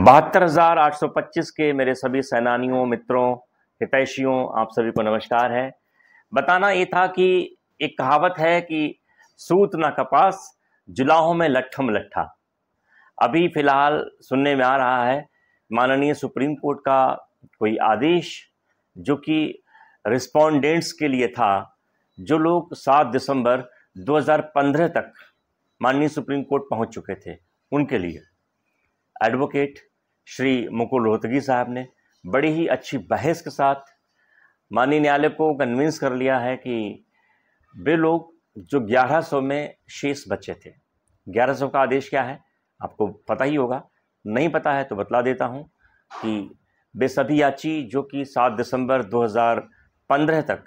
72,825 के मेरे सभी सेनानियों, मित्रों, हितैषियों, आप सभी को नमस्कार है। बताना ये था कि एक कहावत है कि सूत ना कपास, जुलाहों में लट्ठम लट्ठा। अभी फिलहाल सुनने में आ रहा है माननीय सुप्रीम कोर्ट का कोई आदेश जो कि रिस्पोंडेंट्स के लिए था, जो लोग 7 दिसंबर 2015 तक माननीय सुप्रीम कोर्ट पहुंच चुके थे, उनके लिए एडवोकेट श्री मुकुल रोहतगी साहब ने बड़ी ही अच्छी बहस के साथ माननीय न्यायालय को कन्विंस कर लिया है कि वे लोग जो 1100 में शेष बचे थे। 1100 का आदेश क्या है आपको पता ही होगा, नहीं पता है तो बतला देता हूं कि वे सभी याची जो कि 7 दिसंबर 2015 तक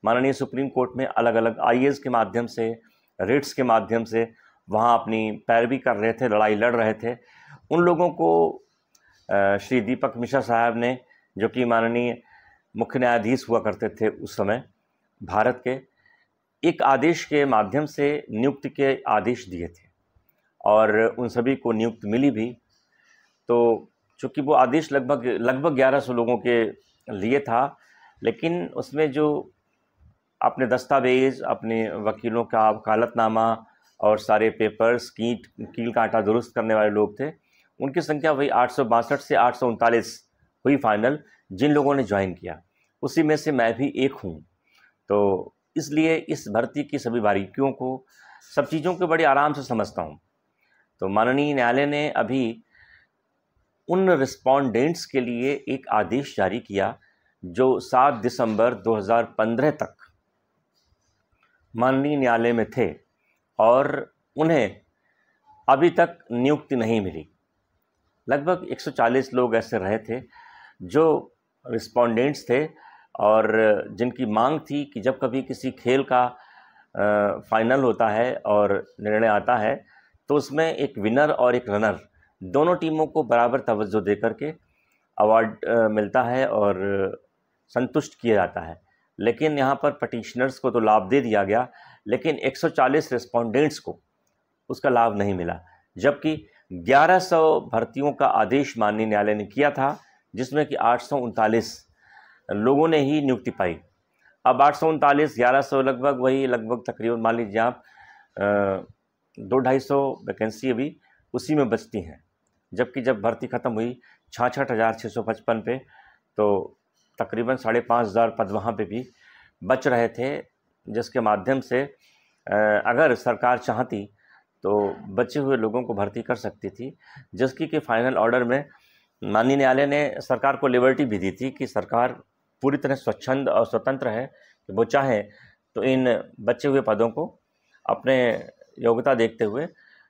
माननीय सुप्रीम कोर्ट में अलग अलग आईएएस के माध्यम से, रिट्स के माध्यम से वहां अपनी पैरवी कर रहे थे, लड़ाई लड़ रहे थे, उन लोगों को श्री दीपक मिश्रा साहब ने, जो कि माननीय मुख्य न्यायाधीश हुआ करते थे उस समय भारत के, एक आदेश के माध्यम से नियुक्ति के आदेश दिए थे और उन सभी को नियुक्ति मिली भी। तो चूँकि वो आदेश लगभग 1100 लोगों के लिए था, लेकिन उसमें जो अपने दस्तावेज, अपने वकीलों का वकालतनामा और सारे पेपर्स, कील कांटा दुरुस्त करने वाले लोग थे, उनकी संख्या वही 862 से 839 हुई फाइनल, जिन लोगों ने ज्वाइन किया, उसी में से मैं भी एक हूँ। तो इसलिए इस भर्ती की सभी बारीकियों को, सब चीज़ों को बड़े आराम से समझता हूँ। तो माननीय न्यायालय ने अभी उन रिस्पोंडेंट्स के लिए एक आदेश जारी किया जो 7 दिसंबर 2015 तक माननीय न्यायालय में थे और उन्हें अभी तक नियुक्ति नहीं मिली। लगभग 140 लोग ऐसे रहे थे जो रिस्पोंडेंट्स थे और जिनकी मांग थी कि जब कभी किसी खेल का फाइनल होता है और निर्णय आता है तो उसमें एक विनर और एक रनर, दोनों टीमों को बराबर तवज्जो दे करके अवार्ड मिलता है और संतुष्ट किया जाता है। लेकिन यहाँ पर पटिशनर्स को तो लाभ दे दिया गया, लेकिन 140 रिस्पोंडेंट्स को उसका लाभ नहीं मिला, जबकि 1100 भर्तियों का आदेश माननीय न्यायालय ने किया था, जिसमें कि 839 लोगों ने ही नियुक्ति पाई। अब 839 1100 लगभग तकरीबन मान लीजिए आप 200-250 वैकेंसी अभी उसी में बचती हैं, जबकि जब भर्ती ख़त्म हुई 66,655 पे, तो तकरीबन 5,500 पद वहाँ पे भी बच रहे थे, जिसके माध्यम से अगर सरकार चाहती तो बचे हुए लोगों को भर्ती कर सकती थी, जिसकी कि फाइनल ऑर्डर में माननीय न्यायालय ने सरकार को लिबर्टी भी दी थी कि सरकार पूरी तरह स्वच्छंद और स्वतंत्र है कि वो चाहे तो इन बचे हुए पदों को अपने योग्यता देखते हुए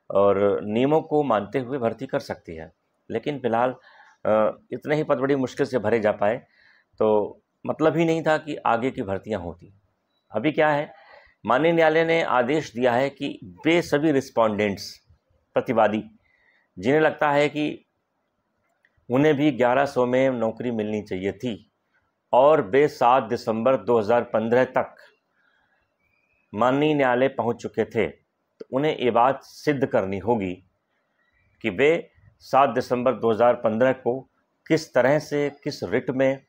और नियमों को मानते हुए भर्ती कर सकती है। लेकिन फ़िलहाल इतने ही पद बड़ी मुश्किल से भरे जा पाए, तो मतलब ही नहीं था कि आगे की भर्तियां होती। अभी क्या है, माननीय न्यायालय ने आदेश दिया है कि वे सभी रिस्पोंडेंट्स, प्रतिवादी, जिन्हें लगता है कि उन्हें भी 1100 में नौकरी मिलनी चाहिए थी और वे 7 दिसंबर 2015 तक माननीय न्यायालय पहुंच चुके थे, तो उन्हें ये बात सिद्ध करनी होगी कि वे 7 दिसंबर 2015 को किस तरह से, किस रिट में,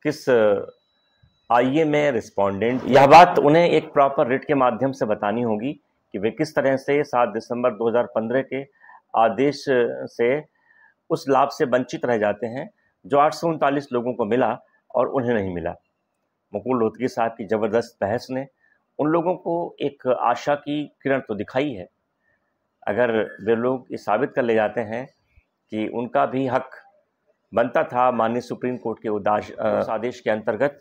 किस आईए में रिस्पोंडेंट, यह बात उन्हें एक प्रॉपर रिट के माध्यम से बतानी होगी कि वे किस तरह से 7 दिसंबर 2015 के आदेश से उस लाभ से वंचित रह जाते हैं जो 839 लोगों को मिला और उन्हें नहीं मिला। मुकुल रोहतगी साहब की ज़बरदस्त बहस ने उन लोगों को एक आशा की किरण तो दिखाई है। अगर वे लोग ये साबित कर ले जाते हैं कि उनका भी हक बनता था माननीय सुप्रीम कोर्ट के उस आदेश के अंतर्गत,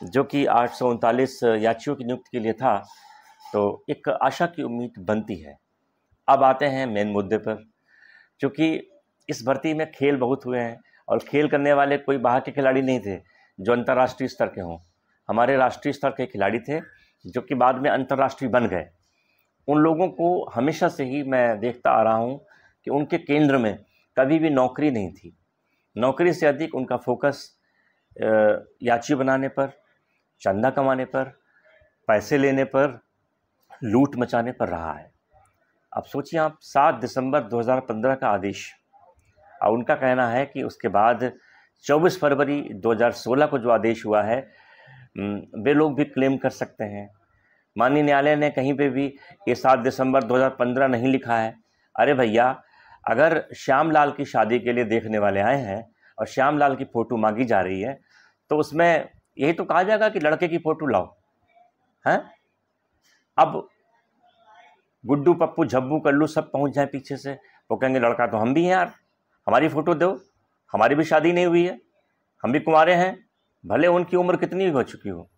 जो कि 839 याचियों की नियुक्ति के लिए था, तो एक आशा की उम्मीद बनती है। अब आते हैं मेन मुद्दे पर। क्योंकि इस भर्ती में खेल बहुत हुए हैं और खेल करने वाले कोई बाहर के खिलाड़ी नहीं थे जो अंतर्राष्ट्रीय स्तर के हों। हमारे राष्ट्रीय स्तर के खिलाड़ी थे जो कि बाद में अंतर्राष्ट्रीय बन गए। उन लोगों को हमेशा से ही मैं देखता आ रहा हूँ कि उनके केंद्र में कभी भी नौकरी नहीं थी। नौकरी से अधिक उनका फोकस याची बनाने पर, चंदा कमाने पर, पैसे लेने पर, लूट मचाने पर रहा है। अब सोचिए आप, 7 दिसंबर 2015 का आदेश और उनका कहना है कि उसके बाद 24 फरवरी 2016 को जो आदेश हुआ है वे लोग भी क्लेम कर सकते हैं। माननीय न्यायालय ने कहीं पे भी ये 7 दिसंबर 2015 नहीं लिखा है। अरे भैया, अगर श्यामलाल की शादी के लिए देखने वाले आए हैं और श्यामलाल की फ़ोटो मांगी जा रही है तो उसमें यही तो कहा जाएगा कि लड़के की फ़ोटो लाओ, हैं? अब गुड्डू, पप्पू, झब्बू, कल्लू सब पहुंच जाए पीछे से, वो कहेंगे लड़का तो हम भी हैं यार, हमारी फ़ोटो दो, हमारी भी शादी नहीं हुई है, हम भी कुंवारे हैं, भले उनकी उम्र कितनी हो चुकी हो।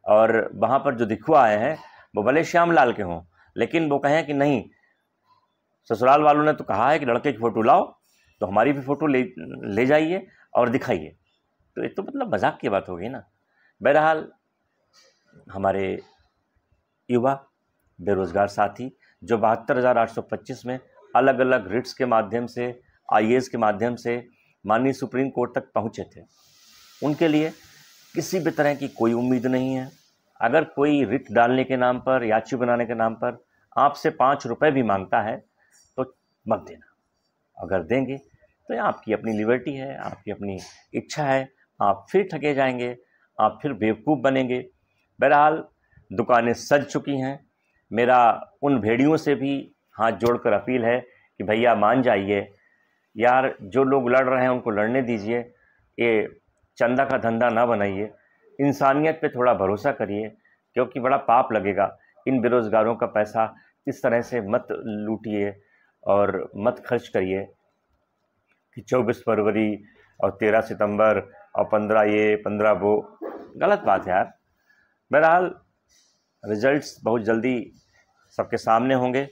और वहाँ पर जो दिखवा आए हैं वो भले श्यामलाल के हों, लेकिन वो कहें कि नहीं, ससुराल वालों ने तो कहा है कि लड़के की फ़ोटो लाओ, तो हमारी भी फ़ोटो ले जाइए और दिखाइए। तो ये तो मतलब मजाक की बात हो गई ना। बहरहाल हमारे युवा बेरोज़गार साथी जो 72,825 में अलग अलग रिट्स के माध्यम से, आईएएस के माध्यम से माननीय सुप्रीम कोर्ट तक पहुँचे थे, उनके लिए किसी भी तरह की कोई उम्मीद नहीं है। अगर कोई रिट डालने के नाम पर, याची बनाने के नाम पर आपसे 5 रुपए भी मांगता है तो मत देना। अगर देंगे तो ये आपकी अपनी लिबर्टी है, आपकी अपनी इच्छा है, आप फिर ठगे जाएंगे, आप फिर बेवकूफ़ बनेंगे। बहरहाल दुकानें सज चुकी हैं। मेरा उन भेड़ियों से भी हाथ जोड़कर अपील है कि भैया मान जाइए यार, जो लोग लड़ रहे हैं उनको लड़ने दीजिए, ये चंदा का धंधा ना बनाइए, इंसानियत पे थोड़ा भरोसा करिए, क्योंकि बड़ा पाप लगेगा। इन बेरोज़गारों का पैसा इस तरह से मत लूटिए और मत खर्च करिए कि 24 फरवरी और 13 सितंबर और 15 ये 15 वो, गलत बात है यार। बहरहाल रिजल्ट्स बहुत जल्दी सबके सामने होंगे।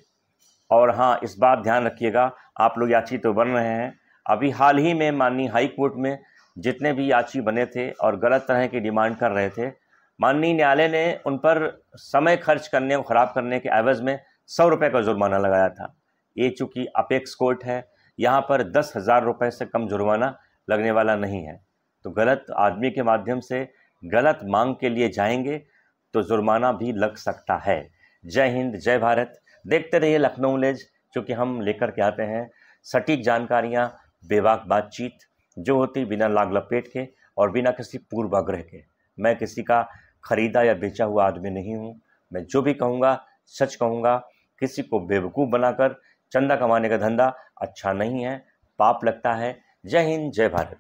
और हाँ, इस बात ध्यान रखिएगा, आप लोग याची तो बन रहे हैं, अभी हाल ही में माननीय हाई कोर्ट में जितने भी याची बने थे और गलत तरह की डिमांड कर रहे थे, माननीय न्यायालय ने उन पर समय खर्च करने और ख़राब करने के एवज़ में 100 रुपये का जुर्माना लगाया था। ये चूँकि अपेक्स कोर्ट है, यहाँ पर 10,000 रुपये से कम जुर्माना लगने वाला नहीं है। तो गलत आदमी के माध्यम से गलत मांग के लिए जाएंगे तो जुर्माना भी लग सकता है। जय हिंद, जय भारत। देखते रहिए लखनऊ लेज, क्योंकि हम लेकर के आते हैं सटीक जानकारियाँ, बेबाक बातचीत जो होती बिना लाग लपेट के और बिना किसी पूर्वाग्रह के। मैं किसी का खरीदा या बेचा हुआ आदमी नहीं हूँ। मैं जो भी कहूँगा सच कहूँगा। किसी को बेवकूफ़ बनाकर चंदा कमाने का धंधा अच्छा नहीं है, पाप लगता है। जय हिंद, जय भारत।